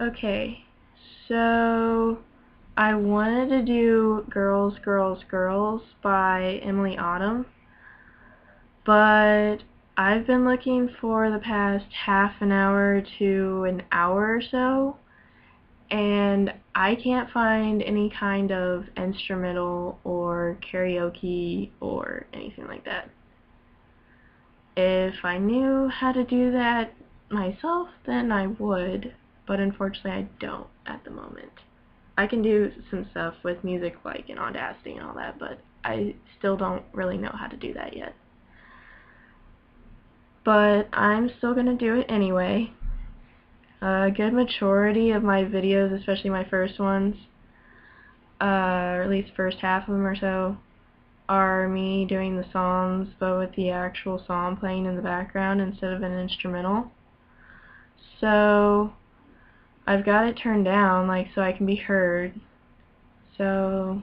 Okay, so I wanted to do Girls, Girls, Girls by Emilie Autumn, but I've been looking for the past half an hour to an hour or so, and I can't find any kind of instrumental or karaoke or anything like that. If I knew how to do that myself, then I would, but unfortunately I don't at the moment. I can do some stuff with music like in Audacity and all that, but I still don't really know how to do that yet. But I'm still gonna do it anyway. A good majority of my videos, especially my first ones, or at least first half of them or so, are me doing the songs but with the actual song playing in the background instead of an instrumental. So I've got it turned down so I can be heard. So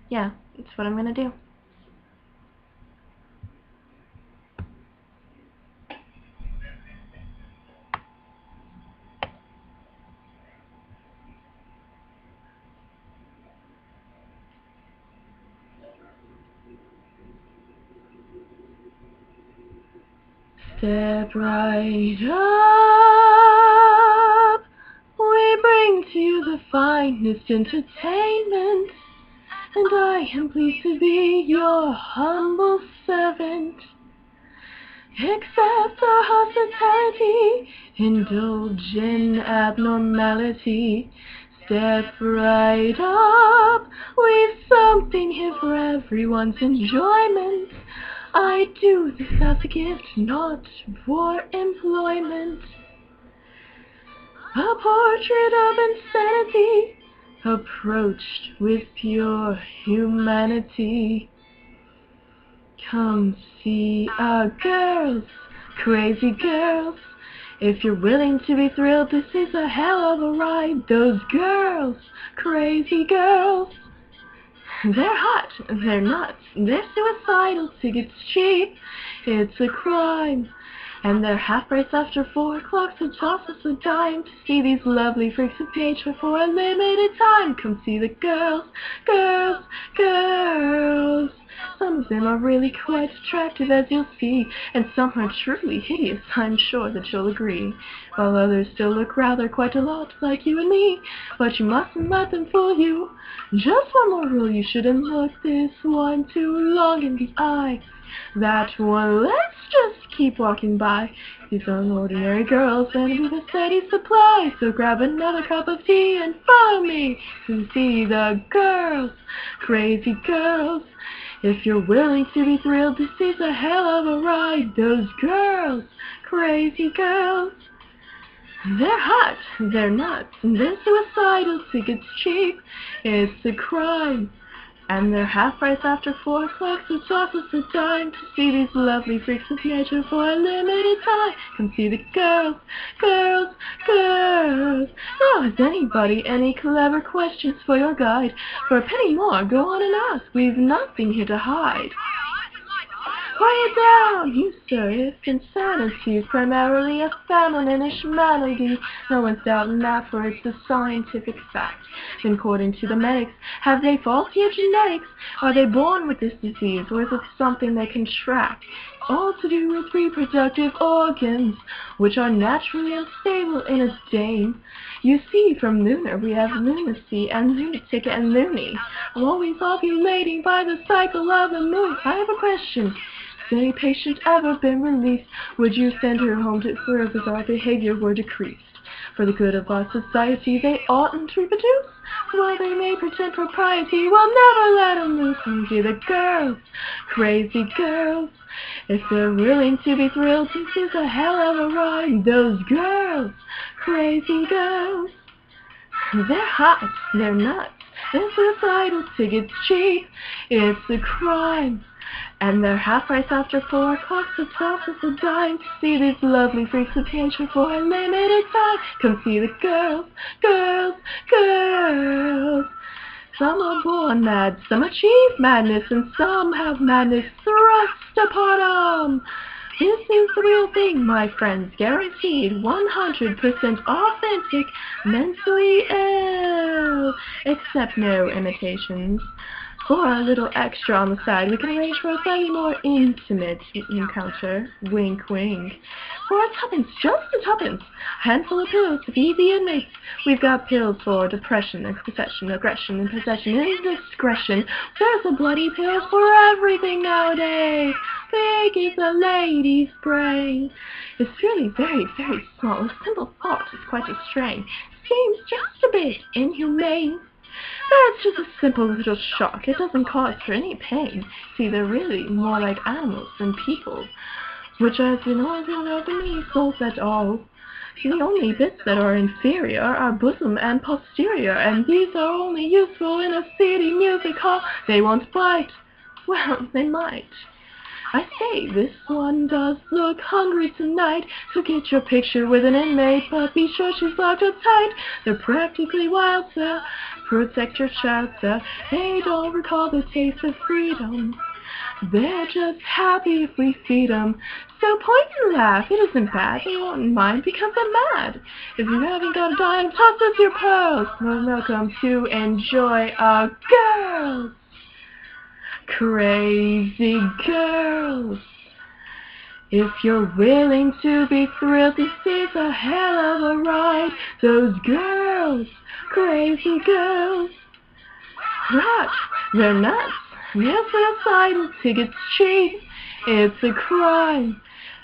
yeah, that's what I'm gonna do. Step right up, we bring to you the finest entertainment, and I am pleased to be your humble servant. Accept our hospitality, indulge in abnormality. Step right up, we've something here for everyone's enjoyment. I do this as a gift, not for employment. A portrait of insanity, approached with pure humanity. Come see our girls, crazy girls. If you're willing to be thrilled, this is a hell of a ride. Those girls, crazy girls. They're hot, they're nuts, they're suicidal, tickets cheap, it's a crime. And they're half price after 4 o'clock, so toss us a dime to see these lovely freaks who paid for a limited time. Come see the girls, girls, girls. Some of them are really quite attractive, as you'll see, and some are truly hideous, I'm sure that you'll agree. While others still look rather quite a lot like you and me, but you mustn't let them fool you. Just one more rule, you shouldn't look this one too long in the eye. That one, let's just keep walking by. These aren't ordinary girls, and we've a steady supply. So grab another cup of tea and follow me to see the girls, crazy girls. If you're willing to be thrilled, this is a hell of a ride. Those girls, crazy girls. They're hot, they're nuts, they're suicidal, tickets cheap, it's a crime. And they're half price after 4 o'clock, so toss us a dime to see these lovely freaks of nature for a limited time. Come see the girls, girls, girls. Now, has anybody any clever questions for your guide? For a penny more, go on and ask, we've nothing here to hide. Quiet down, you sir, if insanity is primarily a feminine-ish malady, no one's doubting that, for it's a scientific fact. Then according to the medics, have they faulty genetics? Are they born with this disease, or is it something they contract? All to do with reproductive organs, which are naturally unstable in a dame. You see, from lunar we have lunacy and lunatic and loony. I'm always ovulating by the cycle of the moon. I have a question. Has any patient ever been released? Would you send her home to for if our behavior were decreased? For the good of our society, they oughtn't to reproduce. While they may pretend propriety, we'll never let them loose. And see the girls, crazy girls. If they're willing to be thrilled, this is a hell of a ride. Those girls, crazy girls. They're hot, they're nuts, they're suicidal, tickets cheap, it's a crime. And they're half price after 4 o'clock, so toss us a dime to see these lovely freaks of nature for a limited time. Come see the girls, girls, girls. Some are born mad, some achieve madness, and some have madness thrust upon 'em. This is the real thing, my friends, guaranteed, 100% authentic, mentally ill, except no imitations. For a little extra on the side, we can arrange for a slightly more intimate encounter. Wink, wink. For a tuppence, just a tuppence, a handful of pills to feed the inmates. We've got pills for depression, obsession, aggression, and possession, indiscretion. There's a bloody pill for everything nowadays. Big is a lady's brain. It's really very, very small. A simple thought is quite a strain. Seems just a bit inhumane. That's just a simple little shock. It doesn't cause her any pain. See, they're really more like animals than people, which has been always of any souls at all. The only bits that are inferior are bosom and posterior, and these are only useful in a city music hall. They won't bite. Well, they might. I say, this one does look hungry tonight, so get your picture with an inmate, but be sure she's locked up tight. They're practically wild, sir. Protect your child, sir. They don't recall the taste of freedom. They're just happy if we feed 'em. So point and laugh, it isn't bad. They won't mind because they're mad. If you haven't got a dime, toss us your pearls. You're welcome to enjoy a girl. Crazy girls. If you're willing to be thrilled, this is a hell of a ride. Those girls, crazy girls. What? They're nuts. Yes, they're tickets cheap. It's a crime.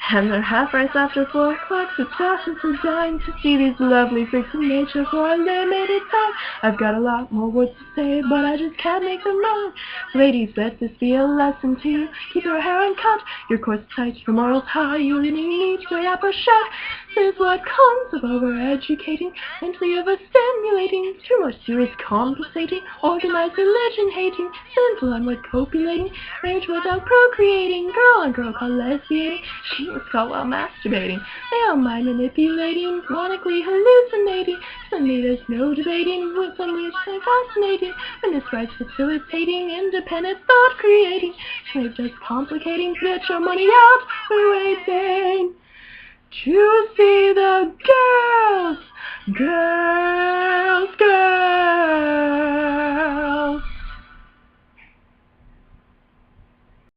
And they're half price after 4 o'clock, so toss us a dime to see these lovely freaks of nature for a limited time. I've got a lot more words to say, but I just can't make them rhyme. Ladies, let this be a lesson to you. Keep your hair uncut, your course tight, your morals high. You really need your yapper shut. This is what comes of overeducating, mentally overstimulating, too much serious compensating, organized religion hating, sinful and with copulating, marriage without procreating, girl on girl called lesbiating, shameless call while masturbating, they all mind manipulating, chronically hallucinating, suddenly there's no debating, with some which are fascinating, when this rights facilitating, independent thought creating, slave just complicating, get your money out, we're waiting to see the girls, girls.